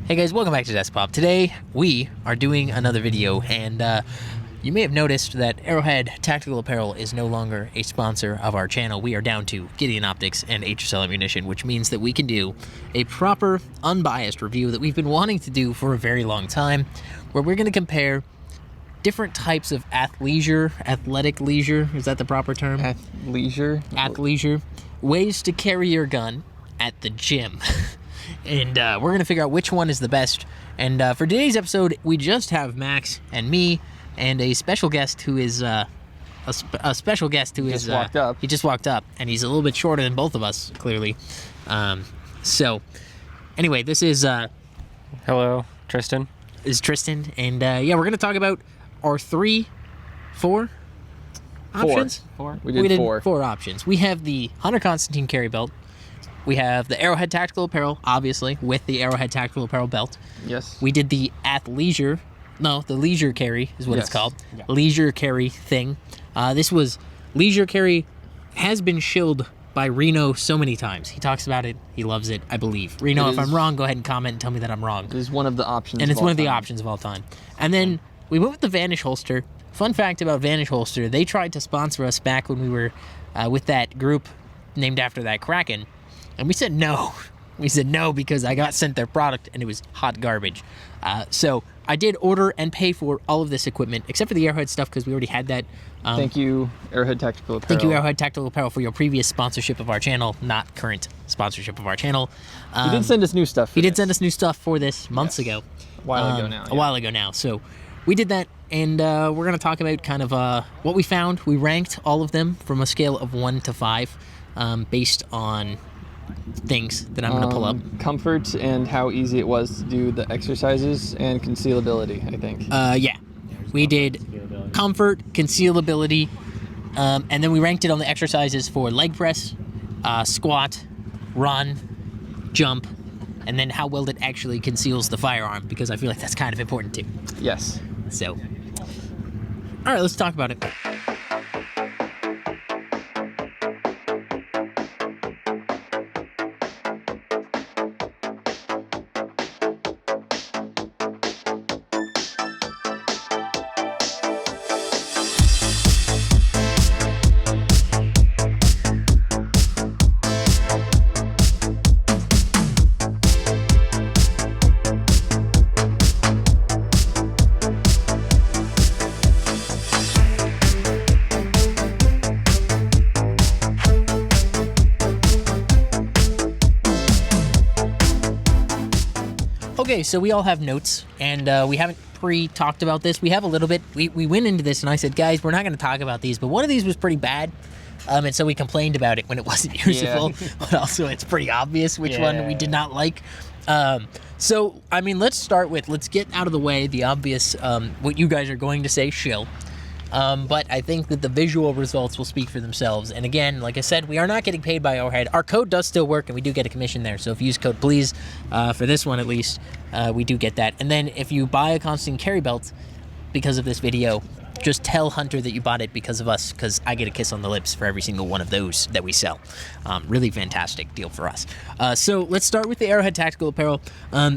Hey guys, welcome back to Desktop. Today we are doing another video, and you may have noticed that Arrowhead Tactical Apparel is no longer a sponsor of our channel. We are down to Gideon Optics and HSL Ammunition, which means that we can do a proper, unbiased review that we've been wanting to do for a very long time, where we're going to compare different types of athletic leisure, is that the proper term? Athleisure, ways to carry your gun at the gym. And we're going to figure out which one is the best. And for today's episode, we just have Max and me and a special guest who is a special guest who just walked up. He just walked up, and he's a little bit shorter than both of us, clearly. So, anyway, this is... Hello, Tristan. This is Tristan, and yeah, we're going to talk about our four options? Four. We did four options. We have the Hunter Constantine Carry Belt. We have the Arrowhead Tactical Apparel, obviously, with the Arrowhead Tactical Apparel belt. Yes. We did the the leisure carry is what it's called. Yeah. Leisure carry thing. This was leisure carry, has been shilled by Reno so many times. He talks about it. He loves it, I believe. Reno, if I'm wrong, go ahead and comment and tell me that I'm wrong. It is one of the options. And it's one of the options of all time. And then we went with the VNSH Holster. Fun fact about VNSH Holster, they tried to sponsor us back when we were with that group named after that Kraken. And we said no. We said no because I got sent their product and it was hot garbage. So I did order and pay for all of this equipment, except for the Arrowhead stuff because we already had that. Thank you, Arrowhead Tactical Apparel. Thank you, Arrowhead Tactical Apparel, for your previous sponsorship of our channel, not current sponsorship of our channel. He did send us new stuff. He did send us new stuff for this months ago. A while ago now. A while ago now. So we did that, and we're going to talk about kind of what we found. We ranked all of them from a scale of 1 to 5 based on things that I'm going to pull up. Comfort and how easy it was to do the exercises and concealability, I think. Yeah. We did comfort, concealability, and then we ranked it on the exercises for leg press, squat, run, jump, and then how well it actually conceals the firearm, because I feel like that's kind of important too. Yes. So, all right, let's talk about it. Okay, so we all have notes, and we haven't pre-talked about this. We have a little bit. We went into this, and I said, guys, we're not going to talk about these, but one of these was pretty bad, and so we complained about it when it wasn't usable, but also it's pretty obvious which one we did not like. So, I mean, let's get out of the way the obvious, what you guys are going to say, shill. But I think that the visual results will speak for themselves. And again, like I said, we are not getting paid by Arrowhead. Our code does still work, and we do get a commission there. So if you use code PLEASE, for this one at least, we do get that. And then if you buy a Constantine Carry Belt because of this video, just tell Hunter that you bought it because of us, because I get a kiss on the lips for every single one of those that we sell. Really fantastic deal for us. So let's start with the Arrowhead Tactical Apparel.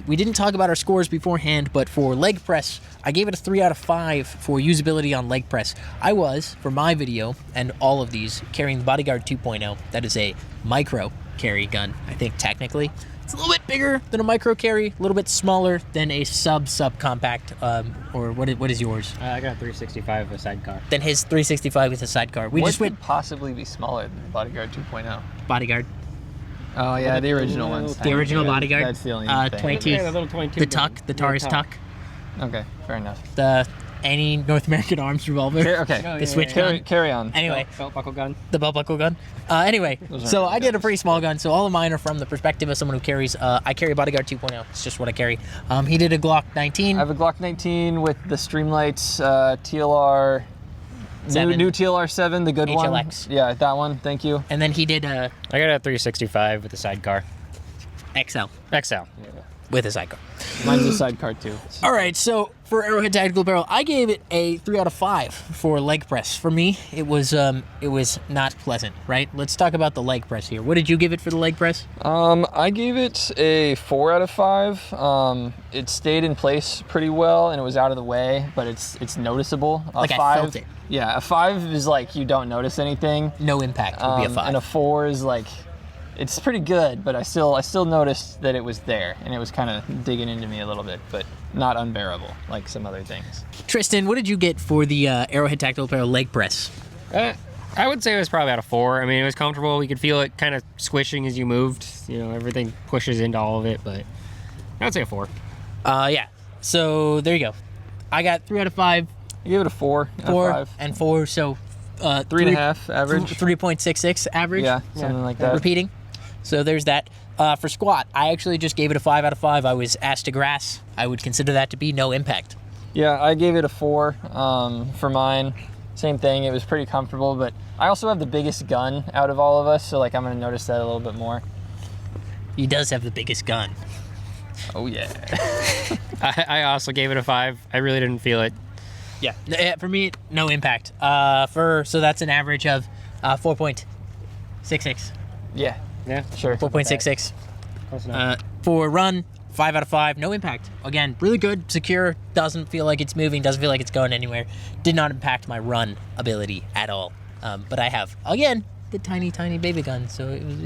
We didn't talk about our scores beforehand, but for leg press, I gave it a 3 out of 5 for usability on leg press. I was, for my video and all of these, carrying the Bodyguard 2.0. That is a micro carry gun, I think, technically. It's a little bit bigger than a micro carry, a little bit smaller than a sub-compact, or what is yours? I got a 365 with a sidecar. Then his 365 with a sidecar. What could possibly be smaller than Bodyguard 2.0 Bodyguard. Oh, yeah, the original ones. The original Bodyguard. That's the only thing. 22. Yeah, the little 22. The tuck, the Taurus tuck. Okay, fair enough. The any North American Arms revolver. Okay. The switch gun. Carry on. Anyway. Belt buckle gun. The belt buckle gun. Anyway, so I did a pretty small gun, so all of mine are from the perspective of someone who carries, I carry Bodyguard 2.0. It's just what I carry. He did a Glock 19. I have a Glock 19 with the Streamlights TLR. New TLR 7, the good HLX. one. Yeah, that one. Thank you. And then he did I got a 365 with a sidecar. XL. XL. with a sidecar. Mine's a sidecar too. All right, so for Arrowhead Tactical Apparel, I gave it a 3 out of 5 for leg press. For me, it was not pleasant, right? Let's talk about the leg press here. What did you give it for the leg press? I gave it a 4 out of 5. It stayed in place pretty well, and it was out of the way, but it's noticeable. I felt it. Yeah, a 5 is like you don't notice anything. No impact would be a 5. And a 4 is like, it's pretty good, but I still noticed that it was there, and it was kind of digging into me a little bit, but not unbearable like some other things. Tristan, what did you get for the Arrowhead Tactical Apparel leg press? I would say it was probably out of 4. I mean, it was comfortable. You could feel it kind of squishing as you moved. You know, everything pushes into all of it, but I would say a 4. Yeah. So there you go. I got 3 out of 5. I gave it a 4 out of 5. And 4, so 3.5 average. 3.66 average. Yeah, something like that. Repeating. So there's that. For squat, I actually just gave it a 5 out of 5. I was ass to grass. I would consider that to be no impact. Yeah, I gave it a 4 for mine. Same thing. It was pretty comfortable, but I also have the biggest gun out of all of us, so like I'm going to notice that a little bit more. He does have the biggest gun. Oh yeah. I also gave it a 5. I really didn't feel it. Yeah. For me, no impact. So that's an average of 4.66. Yeah. Yeah. Sure. 4.66. Close enough. For run, 5 out of 5. No impact. Again, really good, secure. Doesn't feel like it's moving. Doesn't feel like it's going anywhere. Did not impact my run ability at all. But I have, again, the tiny baby gun. So it was,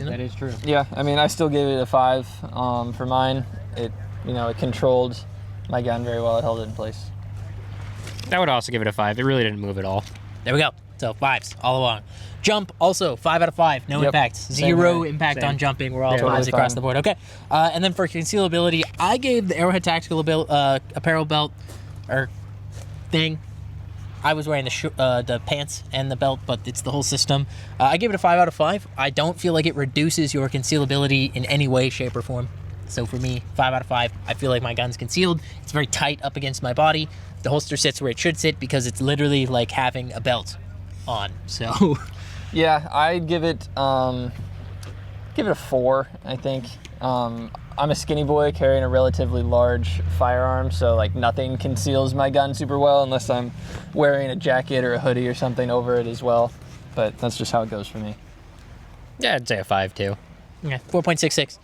That is true. Yeah, I mean, I still gave it a 5 for mine. It controlled my gun very well. It held it in place. I would also give it a 5. It really didn't move at all. There we go. So 5s all along. Jump, also 5 out of 5. No Yep. impact. Same Zero way. impact Same. on jumping. We're all Yeah, 5s totally across fine. the board. Okay. And then for concealability, I gave the Arrowhead Tactical Apparel belt or thing. I was wearing the pants and the belt, but it's the whole system. I gave it a 5 out of 5. I don't feel like it reduces your concealability in any way, shape, or form. So for me, 5 out of 5. I feel like my gun's concealed. It's very tight up against my body. The holster sits where it should sit because it's literally like having a belt on. So Yeah, I'd give it a 4, I think. I'm a skinny boy carrying a relatively large firearm, so like nothing conceals my gun super well unless I'm wearing a jacket or a hoodie or something over it as well. But that's just how it goes for me. Yeah, I'd say a 5 too. yeah, 4.66.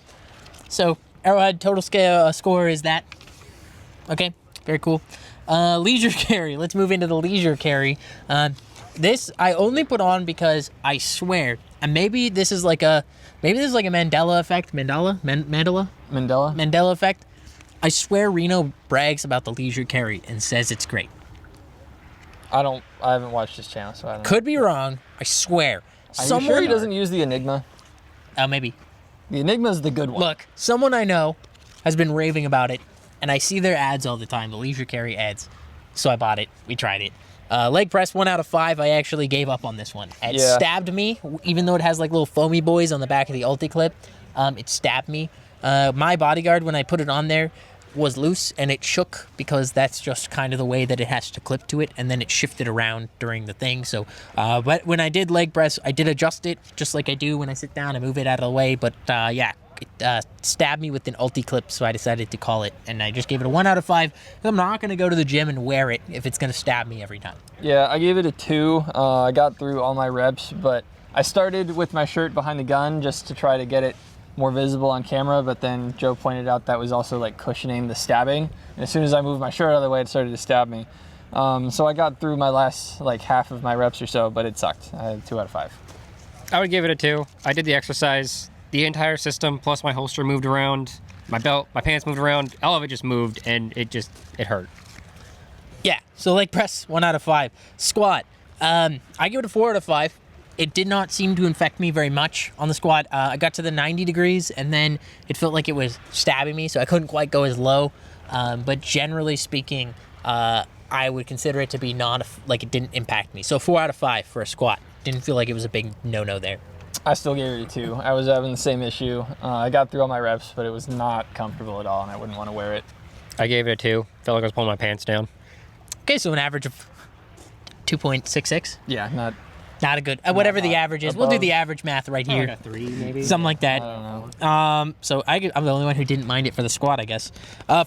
So Arrowhead total score is that. Okay, very cool. Leisure carry. Let's move into the leisure carry. This I only put on because I swear, and maybe this is like a Mandela effect. Mandela effect. I swear Reno brags about the leisure carry and says it's great. I haven't watched his channel, so I don't know. Could be wrong. I swear. Are you sure he doesn't use the Enigma? Maybe. The Enigma's the good one. Look, someone I know has been raving about it, and I see their ads all the time, the leisure carry ads. So I bought it. We tried it. Leg press, 1 out of 5. I actually gave up on this one. It stabbed me, even though it has like little foamy boys on the back of the ulti clip. It stabbed me. My bodyguard, when I put it on there, was loose and it shook because that's just kind of the way that it has to clip to it, and then it shifted around during the thing. So, but when I did leg press, I did adjust it just like I do when I sit down. I move it out of the way, but yeah. It stabbed me with an ulti clip, so I decided to call it, and I just gave it a 1 out of 5. I'm not going to go to the gym and wear it if it's going to stab me every time. Yeah, I gave it a 2. I got through all my reps, but I started with my shirt behind the gun just to try to get it more visible on camera, but then Joe pointed out that was also like cushioning the stabbing. And as soon as I moved my shirt out of the way, it started to stab me. So I got through my last like half of my reps or so, but it sucked. I had a 2 out of 5. I would give it a 2. I did the exercise. The entire system, plus my holster moved around, my belt, my pants moved around, all of it just moved, and it hurt. Yeah, so leg press, 1 out of 5. Squat, I give it a 4 out of 5. It did not seem to infect me very much on the squat. I got to the 90 degrees, and then it felt like it was stabbing me, so I couldn't quite go as low. But generally speaking, I would consider it to be it didn't impact me. So 4 out of 5 for a squat. Didn't feel like it was a big no-no there. I still gave it a 2. I was having the same issue. I got through all my reps, but it was not comfortable at all, and I wouldn't want to wear it. I gave it a 2. Felt like I was pulling my pants down. Okay, so an average of 2.66. Yeah, Not a good. Whatever the average is, we'll do above. the average math right Like here. a 3 maybe. Something like that. I don't know. So I'm the only one who didn't mind it for the squat, I guess.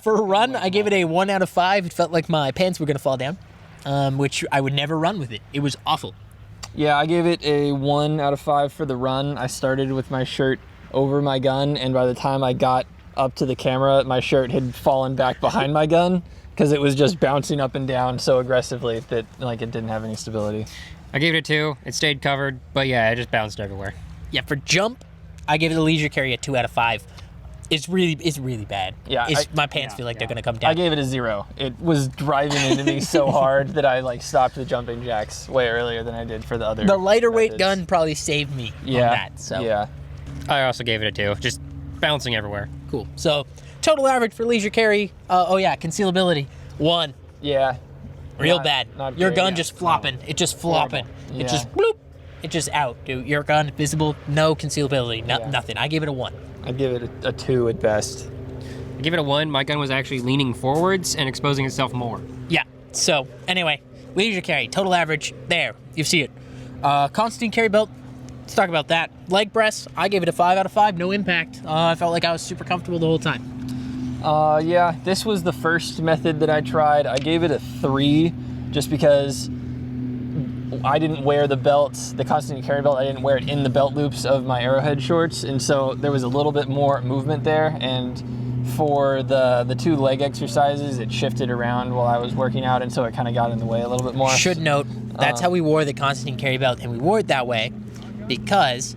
For a run, I gave it a 1 out of 5. It felt like my pants were gonna fall down, which I would never run with it. It was awful. Yeah, I gave it a 1 out of 5 for the run. I started with my shirt over my gun, and by the time I got up to the camera, my shirt had fallen back behind my gun because it was just bouncing up and down so aggressively that like it didn't have any stability. I gave it a 2. It stayed covered, but yeah, it just bounced everywhere. Yeah, for jump, I gave it a leisure carry a 2 out of 5. It's really bad. Yeah, My pants feel like they're gonna come down. I gave it a 0. It was driving into me so hard that I like stopped the jumping jacks way earlier than I did for the other. The lighter weight methods. gun probably saved me on that. So Yeah. I also gave it a 2. Just bouncing everywhere. cool. So total average for leisure carry. Concealability 1. Yeah. Real Not- bad. not Your great. gun just flopping. It just flopping. Horrible. It Yeah. just bloop. It just out, dude. Your gun visible, no concealability, Yeah. nothing. I gave it a 1. I'd give it a 2 at best. I give it a 1. My gun was actually leaning forwards and exposing itself more. Yeah. So anyway, leisure carry total average there. You see it. Constantine Carry Belt. Let's talk about that. Leg press. I gave it a 5 out of 5. No impact. I felt like I was super comfortable the whole time. Yeah, this was the first method that I tried. I gave it a 3 just because I didn't wear the belt, the Constantine Carry Belt. I didn't wear it in the belt loops of my Arrowhead shorts, and so there was a little bit more movement there. And for the 2 leg exercises, it shifted around while I was working out, and so it kind of got in the way a little bit more. Should note, that's how we wore the Constantine Carry Belt, and we wore it that way because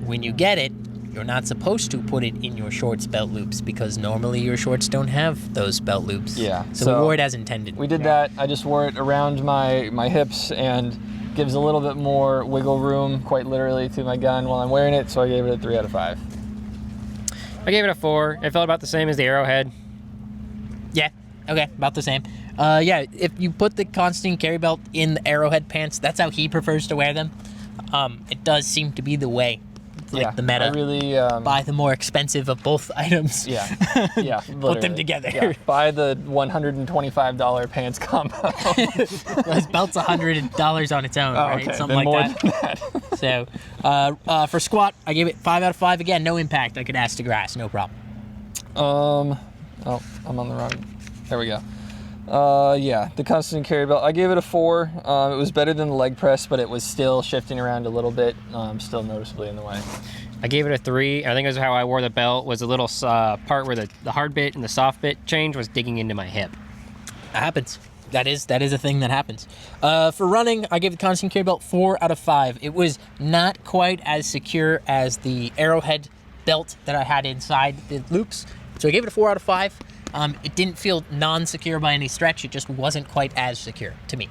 when you get it, you're not supposed to put it in your shorts belt loops because normally your shorts don't have those belt loops. Yeah, So, so we wore it as intended. We did that. I just wore it around my hips and gives a little bit more wiggle room, quite literally, to my gun while I'm wearing it, so I gave it a 3 out of 5. I gave it a 4. It felt about the same as the Arrowhead. Yeah. Okay. About the same. If you put the Constantine Carry Belt in the Arrowhead pants, that's how he prefers to wear them. It does seem to be the way. It's like the meta. I really Buy the more expensive of both items. yeah, Put them literally. together. Yeah, buy the $125 pants combo. His belt's $100 on its own, right? okay, Something then like more that. than that. So, for squat, I gave it 5 out of 5. Again, no impact. I could ass to grass, no problem. Oh, I'm on the wrong. There we go. The Constantine Carry Belt. I gave it a 4. It was better than the leg press, but it was still shifting around a little bit, still noticeably in the way. I gave it a 3. I think it was how I wore the belt was a little part where the hard bit and the soft bit change was digging into my hip. That happens. That is a thing that happens. For running, I gave the Constantine Carry Belt 4 out of 5. It was not quite as secure as the Arrowhead belt that I had inside the loops, so I gave it a 4 out of 5. It didn't feel non-secure by any stretch. It just wasn't quite as secure to me.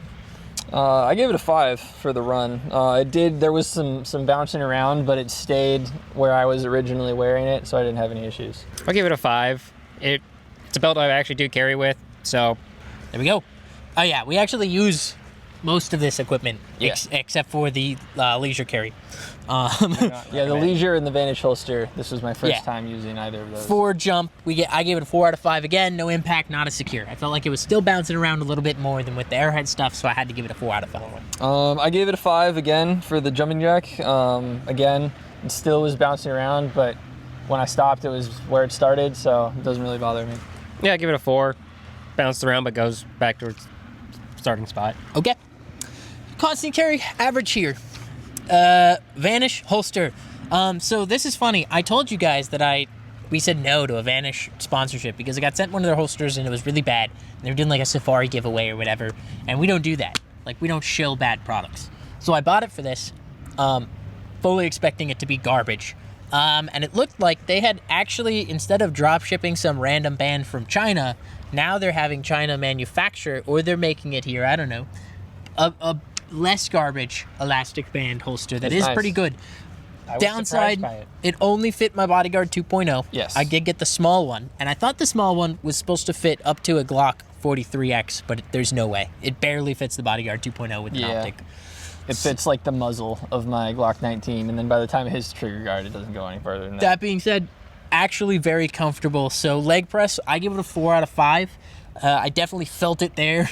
I gave it a 5 for the run. There was some bouncing around, but it stayed where I was originally wearing it, so I didn't have any issues. I'll give it a 5. It's a belt I actually do carry with, so There we go. Oh yeah, we actually use most of this equipment Yeah. except for the leisure carry. Yeah, the Leisure and the VNSH Holster. This was my first Yeah. time using either of those. For jump, I gave it a 4 out of 5. Again, no impact, not as secure. I felt like it was still bouncing around a little bit more than with the Arrowhead stuff, so I had to give it a 4 out of 5. I gave it a 5 again for the jumping jack. Again, it still was bouncing around, but when I stopped, it was where it started, so it doesn't really bother me. yeah, I give it a 4. Bounced around but goes back to its starting spot. Okay. Constant carry, average here. VNSH Holster. So this is funny. I told you guys that we said no to a VNSH sponsorship because I got sent one of their holsters and it was really bad. And they were doing like a safari giveaway or whatever. And we don't do that. Like, we don't shill bad products. So I bought it for this, fully expecting it to be garbage. And it looked like they had actually, instead of drop shipping some random band from China, now they're having China manufacture, or they're making it here, I don't know, a less garbage elastic band holster that That's is nice. pretty good. I was Downside, surprised by it. it only fit my Bodyguard 2.0. Yes. I did get the small one, and I thought the small one was supposed to fit up to a Glock 43X, but there's no way. It barely fits the Bodyguard 2.0 with an Yeah. optic. It fits like the muzzle of my Glock 19, and then by the time it hits trigger guard, it doesn't go any further than that. That being said, actually very comfortable. So leg press, I give it a 4 out of 5. I definitely felt it there.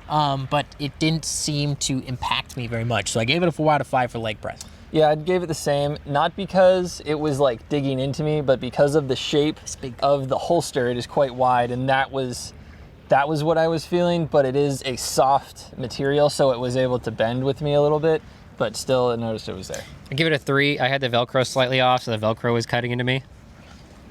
but it didn't seem to impact me very much. So I gave it a 4 out of 5 for leg press. Yeah, I gave it the same, not because it was like digging into me, but because of the shape of the holster. It is quite wide, and that was what I was feeling, but it is a soft material, so it was able to bend with me a little bit, but still I noticed it was there. I give it a 3. I had the Velcro slightly off, so the Velcro was cutting into me.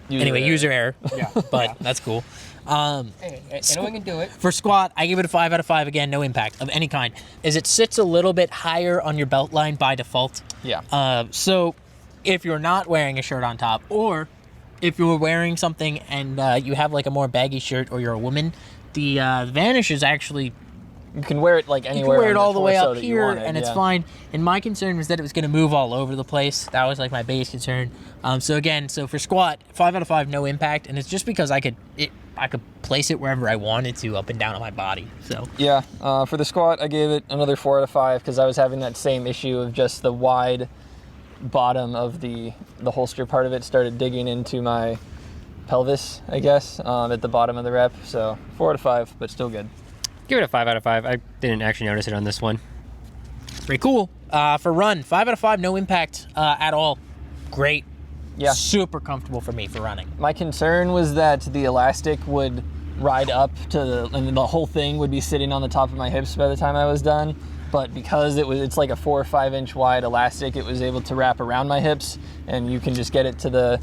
User error. Yeah. But that's cool. Hey, anyone can do it. For squat, I give it a 5 out of 5. Again, no impact of any kind. As it sits a little bit higher on your belt line by default. Yeah. So if you're not wearing a shirt on top, or if you're wearing something and you have like a more baggy shirt, or you're a woman, the VNSH is actually... You can wear it like anywhere. You can wear it on all the way torso up that you here, want it, and it's fine. And my concern was that it was going to move all over the place. That was like my biggest concern. So for squat, 5 out of 5, no impact, and it's just because I could place it wherever I wanted to, up and down on my body. So yeah, for the squat, I gave it another 4 out of 5 because I was having that same issue of just the wide bottom of the holster part of it started digging into my pelvis, I guess, at the bottom of the rep. So 4 out of 5, but still good. Give it a 5 out of 5. I didn't actually notice it on this one. pretty cool. For run, 5 out of 5, no impact at all. Great. Yeah. Super comfortable for me for running. My concern was that the elastic would ride up to and the whole thing would be sitting on the top of my hips by the time I was done. But because it's like a 4 or 5 inch wide elastic, it was able to wrap around my hips, and you can just get it to the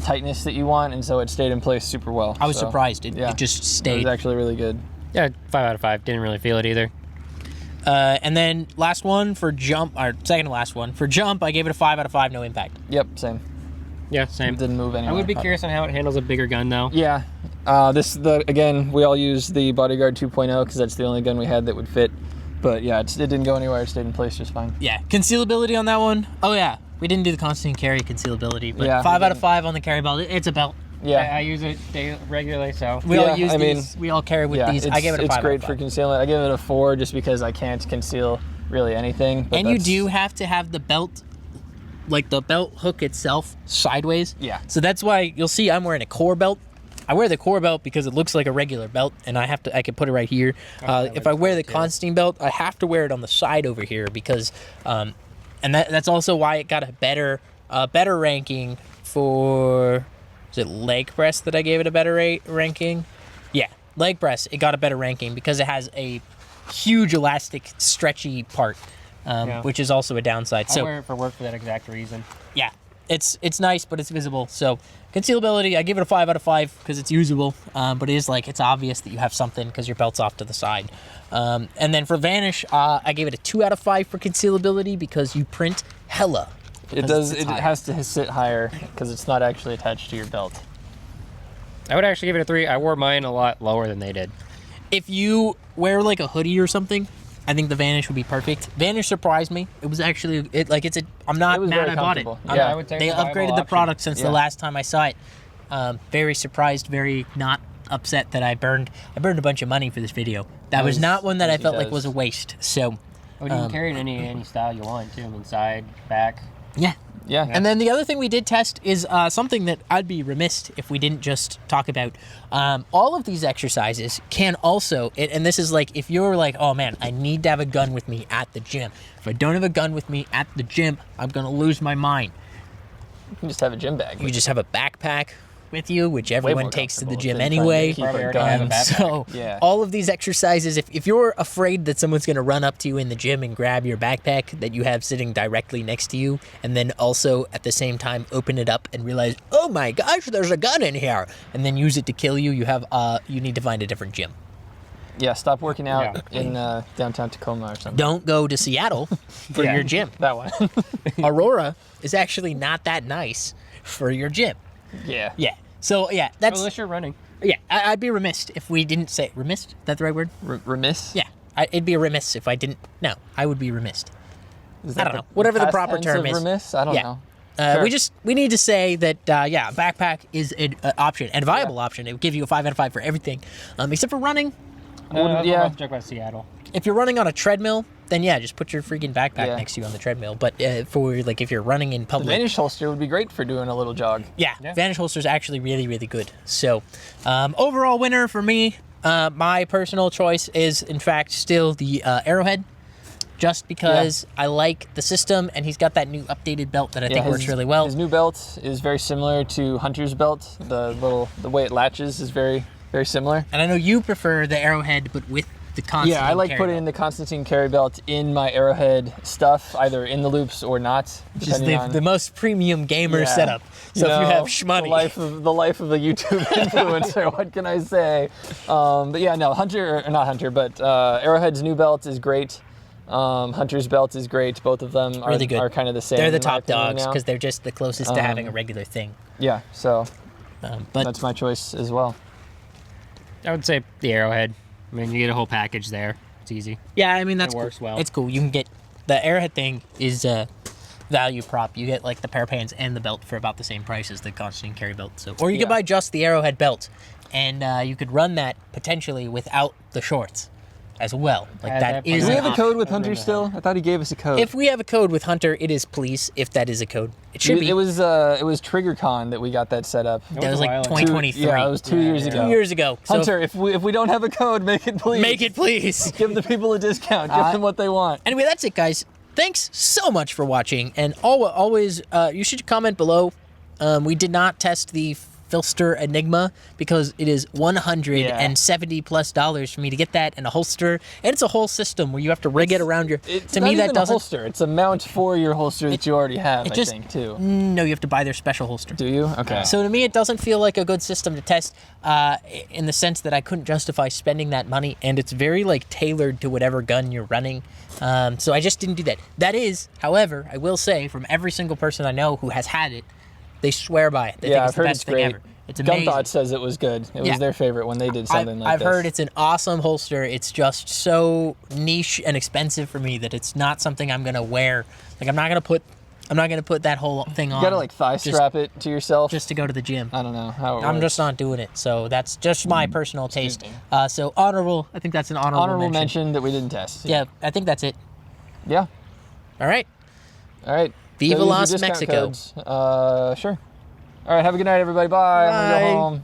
tightness that you want, and so it stayed in place super well. I was surprised. It just stayed. It was actually really good. Yeah, 5 out of 5. Didn't really feel it either. And then last one for jump, or second to last one. For jump, I gave it a 5 out of 5, no impact. Yep, same. Yeah, same. It didn't move anywhere. I would be curious on how it handles a bigger gun, though. Yeah. Again, we all use the Bodyguard 2.0 because that's the only gun we had that would fit. But yeah, it didn't go anywhere. It stayed in place just fine. Yeah. Concealability on that one. Oh, yeah. We didn't do the Constantine Carry concealability, but Yeah, 5 out of 5 on the carry belt. It's a belt. Yeah. I use it regularly, so. We all use I these. We all carry with these. I gave it a 5 It's great out of 5. for concealment. I give it a 4 just because I can't conceal really anything. But And you do have to have the belt, like the belt hook itself, sideways. Yeah. So that's why you'll see I'm wearing a core belt. I wear the core belt because it looks like a regular belt, and I can put it right here. If I wear the Constantine belt, I have to wear it on the side over here because, and that's also why it got a better ranking for. Is it leg press that I gave it a better ranking? Yeah, leg press. It got a better ranking because it has a huge elastic, stretchy part, which is also a downside. I wear it for work for that exact reason. Yeah, it's nice, but it's visible. So concealability, I give it a 5 out of 5 because it's usable, but it is it's obvious that you have something because your belt's off to the side. And then for VNSH, I gave it a 2 out of 5 for concealability because you print hella. It does. It has to sit higher because it's not actually attached to your belt. I would actually give it a 3. I wore mine a lot lower than they did. If you wear like a hoodie or something, I think the VNSH would be perfect. VNSH surprised me. It was actually I'm not mad I bought it. Yeah, I would say They it's a viable upgraded the option. product since the last time I saw it. Very surprised, very not upset that I burned a bunch of money for this video. That was not one that I felt like was a waste. So you can carry it any style you want too. I mean, side, back. yeah. Yeah. And then the other thing we did test is something that I'd be remiss if we didn't just talk about. All of these exercises can also, and this is like, if you're like, oh man, I need to have a gun with me at the gym. If I don't have a gun with me at the gym, I'm going to lose my mind. You can just have a gym bag. You just have a backpack with you, which everyone more takes to the comfortable gym than trying to anyway. keep a Probably already gun. have a backpack. So Yeah. all of these exercises, if you're afraid that someone's going to run up to you in the gym and grab your backpack that you have sitting directly next to you, and then also at the same time open it up and realize, oh my gosh, there's a gun in here, and then use it to kill you, you need to find a different gym. Yeah. Stop working out in downtown Tacoma or something. Don't go to Seattle for your gym. That one. Aurora is actually not that nice for your gym. Yeah. Yeah. So yeah, that's Unless you're running. yeah. I'd be remiss if we didn't say remiss. Is that the right word? Remiss. Yeah. It'd be a remiss if I didn't. No, I would be remiss. Is I that don't know. Whatever the past proper tense term of is. Remiss. I don't Yeah. know. We need to say that a backpack is an option and a viable option. It would give you a 5 out of 5 for everything, except for running. Yeah. Joke about Seattle. If you're running on a treadmill, then just put your freaking backpack next to you on the treadmill. But for like if you're running in The public, VNSH holster would be great for doing a little jog. VNSH Holster is actually really, really good. So overall winner for me, My personal choice is, in fact, still the Arrowhead, just because I like the system, and he's got that new updated belt that I think works really well. His new belt is very similar to Hunter's belt. The way it latches is very, very similar. And I know you prefer the Arrowhead, but with the Constantine. Yeah, I like Carry putting Belt, the Constantine Carry Belt in my Arrowhead stuff, either in the loops or not, which is depending on the most premium gamer setup. So if you have shmoney, the life of a YouTube influencer, what can I say? But yeah, no, Arrowhead's new belt is great. Hunter's belt is great. Both of them are, really good. Are kind of the same. They're the in my top opinion dogs now. because they're just the closest to having a regular thing. Yeah, so But that's my choice as well. I would say the Arrowhead. I mean, you get a whole package there. It's easy. yeah, I mean that's It works cool. well. It's cool. You can get the Arrowhead thing is a value prop. You get like the pair of pants and the belt for about the same price as the Constantine Carry Belt. So, or you could buy just the Arrowhead belt, and you could run that potentially without the shorts as well. Like that is. Do we an have a option. code with Hunter still? I thought he gave us a code. If we have a code with Hunter, it is please. If that is a code, it should be. It was TriggerCon that we got that set up. That was like while ago. 2023. Yeah, it was 2 years ago. 2 years ago. So Hunter, if we don't have a code, make it please. make it please. Give the people a discount. Give them what they want. Anyway, that's it, guys. Thanks so much for watching, and always you should comment below. We did not test the Holster Enigma because it is $170+ for me to get that and a holster, and it's a whole system where you have to rig it around your. It's to not me, that even doesn't. a holster. It's a mount for your holster that you already have. I think too. No, you have to buy their special holster. Do you? Okay. So to me, it doesn't feel like a good system to test, in the sense that I couldn't justify spending that money, and it's very like tailored to whatever gun you're running. So I just didn't do that. That is, however, I will say from every single person I know who has had it, they swear by it. They think I've it's the heard best it's thing great. ever. It's amazing. Gunthought says it was good. It was their favorite when they did something like I've this. heard it's an awesome holster. It's just so niche and expensive for me that it's not something I'm gonna wear. Like I'm not gonna put that whole thing on. You gotta like thigh strap it to yourself. just to go to the gym. I don't know how it I'm works. just not doing it. So that's just my personal taste. So honorable. I think that's an honorable mention that we didn't test. Yeah, I think that's it. Yeah. All right. All right. Viva Go use your Las discount Mexico. codes. Sure. All right. Have a good night, everybody. Bye. I'm gonna go Bye. home.